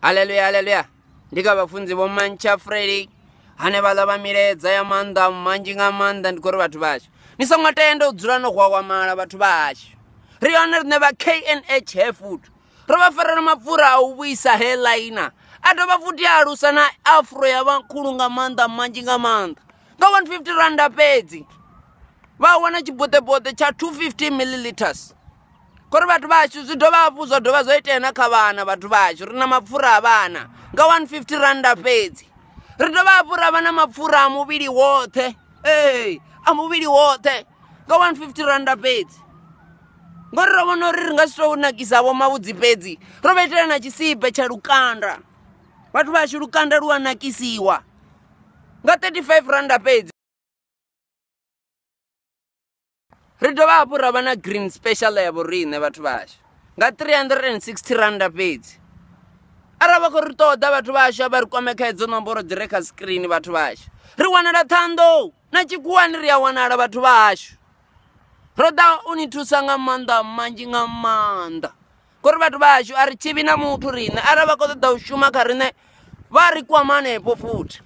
Haleluya, haleluya. Ndika vafunzi vomancha Freddy hane vala va miledza ya manda manji nga manda ndikuri vathu vaxo ni songo tenda u dzula no gwagwamala vathu vaxo ri yone rine va KNH Hairfood ro va farela mapfura a u vuyisa hairliner a dovha futhi a alusa na afro ya vankhulu nga manda manji nga manda nga 150 randa pedzi va wana chibotebote cha 250 milliliters kuri vathu vaxo zwi dovha hafhu zwa dovha zwo itea na kha vana vathu vaxo ri na mapfura a vana nga 150 randa pedzi ri dovha hafhu ra va na mapfura a muvhili woṱhe a muvhili woṱhe nga 150 randa pedzi ngori ro vona uri ri nga si tou nakisa vho mavhudzi pedzi ro vha itela na tshisibe tsha lukanda vathu vaxo lukanda lu a nakisiwa nga 35 randa pedzi ri dovha hafhu ra va na green special ya vurine vathu vaxo nga 360 randa pedzi arava ku ri toda vathu vaxo va ri kwameka hedzo nomboro dzi re kha screen vathu vaxo ri wanala Thando na Tshikhuwani ri ya wanala vathu vaxo ro da u ni thusa nga manda manji nga manda kuri vathu vaxo a ri chivi na muthu rine arava ku ṱoḓa u shuma kha rine va ri kwama hanefho futhi